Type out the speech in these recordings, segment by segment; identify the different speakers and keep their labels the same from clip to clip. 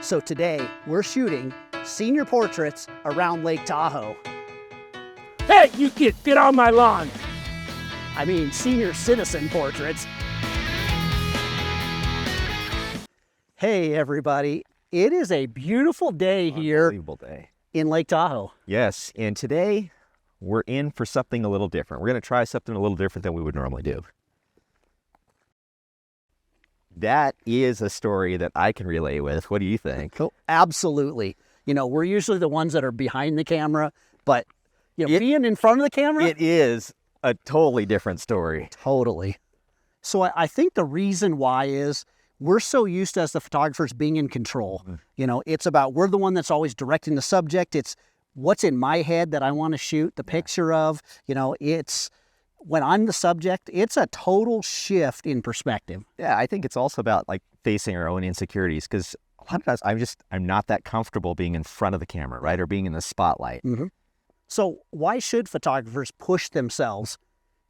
Speaker 1: So today, we're shooting senior portraits around Lake Tahoe.
Speaker 2: Hey, you kid, get on my lawn.
Speaker 1: I mean, senior citizen portraits. Hey, everybody. It is a beautiful day here
Speaker 3: Unbelievable day.
Speaker 1: in Lake Tahoe.
Speaker 3: Yes, and today we're in for something a little different. We're going to try something a little different than we would normally do. That is a story that I can relate with. What do you think?
Speaker 1: Oh, absolutely. You know, we're usually the ones that are behind the camera, but you know, being in front of the camera,
Speaker 3: It is a totally different story.
Speaker 1: totally. So I think the reason why is we're so used to, as the photographers, being in control. You know, it's about, we're the one that's always directing the subject. It's what's in my head that I want to shoot the picture of. You know, it's when I'm the subject, it's a total shift in perspective.
Speaker 3: Yeah, I think it's also about like facing our own insecurities, because a lot of times I'm not that comfortable being in front of the camera, right? Or being in the spotlight.
Speaker 1: So why should photographers push themselves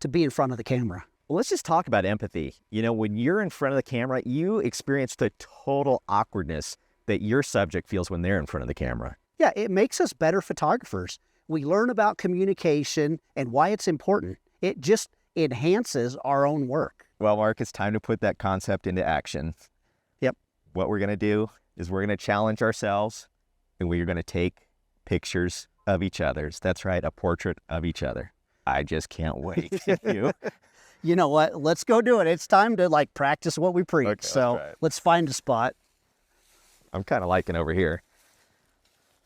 Speaker 1: to be in front of the camera?
Speaker 3: Well, let's just talk about empathy. You know, when you're in front of the camera, you experience the total awkwardness that your subject feels when they're in front of the camera.
Speaker 1: Yeah, it makes us better photographers. We learn about communication and why it's important. It just enhances our own work.
Speaker 3: Well, Mark, it's time to put that concept into action.
Speaker 1: Yep.
Speaker 3: What we're going to do is we're going to challenge ourselves, and we're going to take pictures of each other's. That's right, a portrait of each other. I just can't wait. You?
Speaker 1: You know what? Let's go do it. It's time to like practice what we preach.
Speaker 3: Okay,
Speaker 1: so
Speaker 3: that's right.
Speaker 1: let's find a spot.
Speaker 3: I'm kind of liking over here.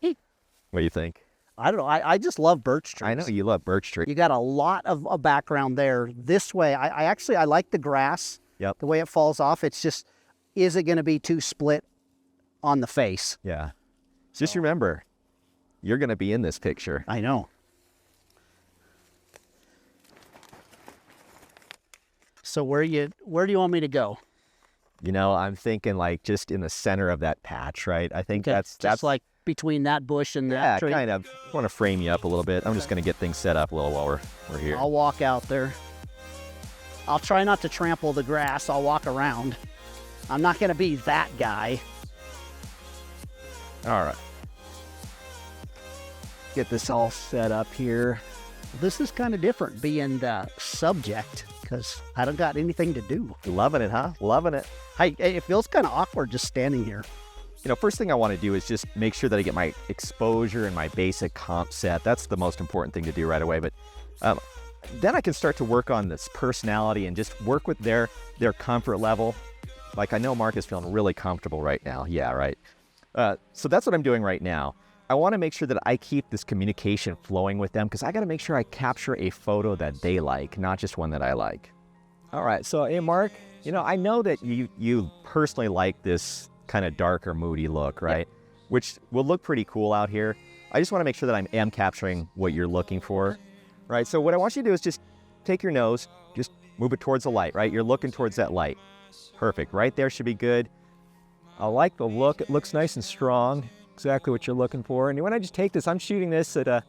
Speaker 3: What do you think?
Speaker 1: I don't know. I just love birch trees.
Speaker 3: I know you love birch tree.
Speaker 1: You got a lot of a background there. This way, I like the grass.
Speaker 3: Yep.
Speaker 1: The way it falls off. It's just, is it going to be too split on the face?
Speaker 3: Yeah. Just remember, you're going to be in this picture.
Speaker 1: I know. So where do you want me to go?
Speaker 3: You know, I'm thinking like just in the center of that patch, right? I think
Speaker 1: Okay,
Speaker 3: that's
Speaker 1: just like between that bush and
Speaker 3: yeah,
Speaker 1: that tree.
Speaker 3: kind of. I want to frame you up a little bit. I'm just going to get things set up a little while we're here.
Speaker 1: I'll walk out there. I'll try not to trample the grass. I'll walk around. I'm not going to be that guy.
Speaker 3: All right. Get this all set up here.
Speaker 1: This is kind of different being the subject because I don't got anything to do.
Speaker 3: Loving it, huh? Loving it.
Speaker 1: It feels kind of awkward just standing here.
Speaker 3: You know, first thing I want to do is just make sure that I get my exposure and my basic comp set. That's the most important thing to do right away. But then I can start to work on this personality and just work with their comfort level. Like I know Mark is feeling really comfortable right now. Yeah, right. So that's what I'm doing right now. I want to make sure that I keep this communication flowing with them because I got to make sure I capture a photo that they like, not just one that I like. All right. So, hey, Mark, you know, I know that you personally like this kind of darker, moody look, right? Yep. Which will look pretty cool out here. I just want to make sure that I am capturing what you're looking for, right? So what I want you to do is just take your nose, just move it towards the light, right? You're looking towards that light. Perfect. Right there should be good. I like the look. It looks nice and strong. Exactly what you're looking for. And when I just take this, I'm shooting this at a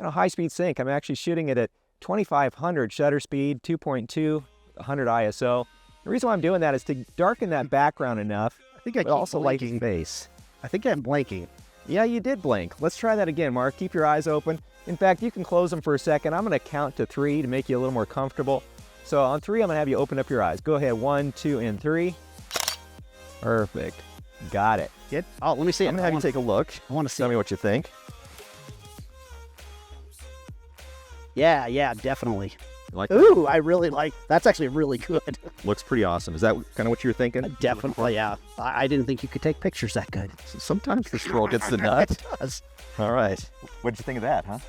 Speaker 3: high-speed sync. I'm actually shooting it at 2500 shutter speed, 2.2, 100 ISO. The reason why I'm doing that is to darken that background enough, but also lighten face.
Speaker 1: I think I'm blanking.
Speaker 3: Yeah, you did blink. Let's try that again, Mark. Keep your eyes open. In fact, you can close them for a second. I'm going to count to 3 to make you a little more comfortable. So on 3, I'm going to have you open up your eyes. Go ahead, 1, 2, and 3. Perfect. Got it.
Speaker 1: Oh, let me see it.
Speaker 3: I'm going to have you take a look.
Speaker 1: I want to see.
Speaker 3: Tell me what you think.
Speaker 1: Yeah, definitely.
Speaker 3: You like that?
Speaker 1: Ooh, I really like. That's actually really good.
Speaker 3: Looks pretty awesome. Is that kind of what you were thinking?
Speaker 1: Definitely, yeah. I didn't think you could take pictures that good.
Speaker 3: Sometimes the scroll gets the nut.
Speaker 1: It does.
Speaker 3: All right. What did you think of that, huh?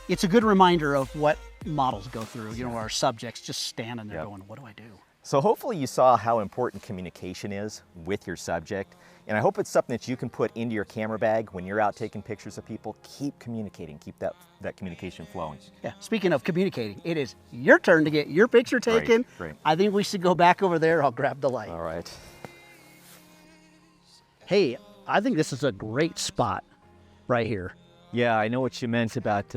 Speaker 1: It's a good reminder of what models go through. You know, our subjects just standing there going, what do I do?
Speaker 3: So hopefully you saw how important communication is with your subject. And I hope it's something that you can put into your camera bag when you're out taking pictures of people. Keep communicating. Keep that communication flowing.
Speaker 1: Yeah, speaking of communicating, it is your turn to get your picture taken.
Speaker 3: Great.
Speaker 1: I think we should go back over there. I'll grab the light.
Speaker 3: All right.
Speaker 1: Hey, I think this is a great spot right here.
Speaker 3: Yeah, I know what you meant about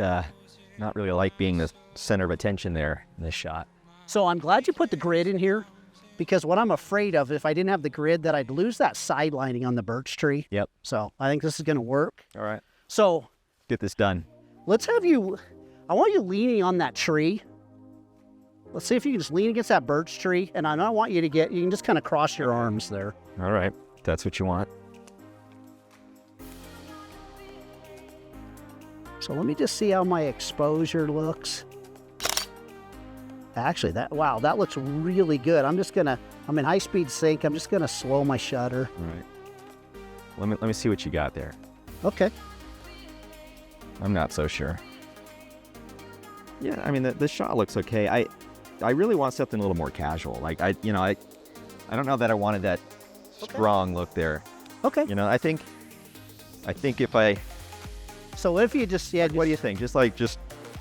Speaker 3: not really like being the center of attention there in this shot.
Speaker 1: So I'm glad you put the grid in here because what I'm afraid of, if I didn't have the grid, that I'd lose that side lining on the birch tree.
Speaker 3: Yep.
Speaker 1: So I think this is going to work.
Speaker 3: All right.
Speaker 1: So
Speaker 3: Get this done.
Speaker 1: let's have you, I want you leaning on that tree. Let's see if you can just lean against that birch tree. And I don't want you to you can just kind of cross your arms there.
Speaker 3: All right. If that's what you want.
Speaker 1: So let me just see how my exposure looks. Actually, wow, that looks really good. I'm in high speed sync. I'm just gonna slow my shutter.
Speaker 3: All right. Let me see what you got there.
Speaker 1: Okay.
Speaker 3: I'm not so sure. Yeah, I mean, the shot looks okay. I really want something a little more casual. Like, I don't know that I wanted that strong look there.
Speaker 1: Okay.
Speaker 3: You know, I think if I...
Speaker 1: So if you just,
Speaker 3: What do you think? Just like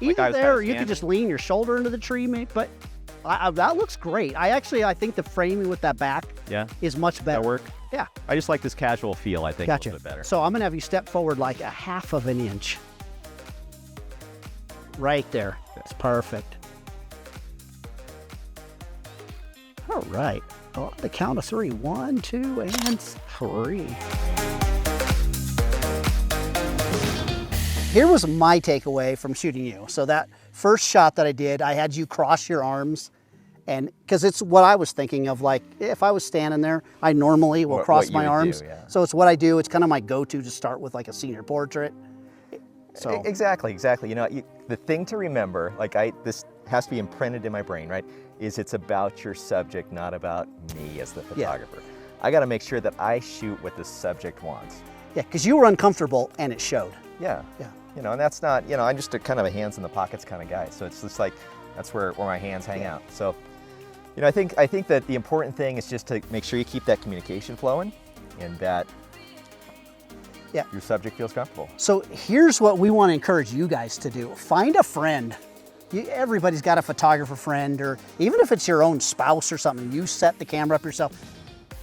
Speaker 1: either there, or you could just lean your shoulder into the tree, mate. But that looks great. I think the framing with that back is much better.
Speaker 3: That work?
Speaker 1: Yeah.
Speaker 3: I just like this casual feel, I think,
Speaker 1: Gotcha.
Speaker 3: a little bit better.
Speaker 1: So I'm going to have you step forward like a half of an inch. Right there. That's perfect. All right. On the count of 3. 1, 2, and 3. Here was my takeaway from shooting you. So that first shot that I did, I had you cross your arms, and because it's what I was thinking of, like if I was standing there, I normally will cross my arms. So it's what I do. It's kind of my go-to to start with, like a senior portrait. So
Speaker 3: Exactly. You know, the thing to remember, this has to be imprinted in my brain, right? Is it's about your subject, not about me as the photographer. I got to make sure that I shoot what the subject wants.
Speaker 1: Yeah, because you were uncomfortable and it showed.
Speaker 3: Yeah.
Speaker 1: Yeah.
Speaker 3: You know, and that's not, you know, I'm just a kind of a hands in the pockets kind of guy. So it's just like, that's where my hands hang out. So, you know, I think that the important thing is just to make sure you keep that communication flowing and that your subject feels comfortable.
Speaker 1: So here's what we want to encourage you guys to do. Find a friend. Everybody's got a photographer friend, or even if it's your own spouse or something, you set the camera up yourself.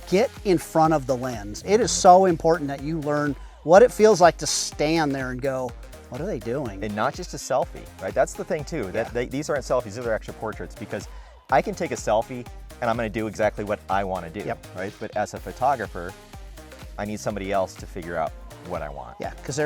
Speaker 1: Get in front of the lens. It is so important that you learn what it feels like to stand there and go, what are they doing?
Speaker 3: And not just a selfie, right? That's the thing too. These aren't selfies, these are actual portraits, because I can take a selfie and I'm gonna do exactly what I wanna do, right? But as a photographer, I need somebody else to figure out what I want.
Speaker 1: Yeah, because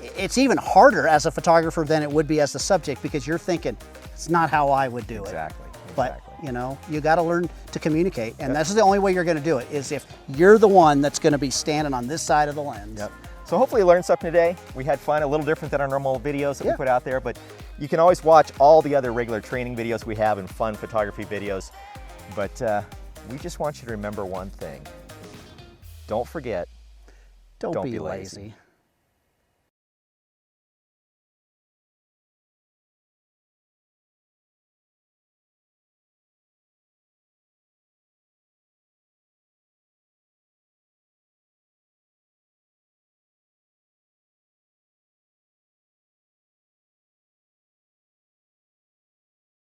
Speaker 1: it's even harder as a photographer than it would be as the subject, because you're thinking, it's not how I would do it.
Speaker 3: Exactly.
Speaker 1: But, you know, you got to learn to communicate. And that's the only way you're going to do it, is if you're the one that's going to be standing on this side of the lens.
Speaker 3: Yep. So hopefully you learned something today. We had fun, a little different than our normal videos that we put out there, but you can always watch all the other regular training videos we have and fun photography videos. But we just want you to remember one thing. Don't forget,
Speaker 1: Don't be lazy.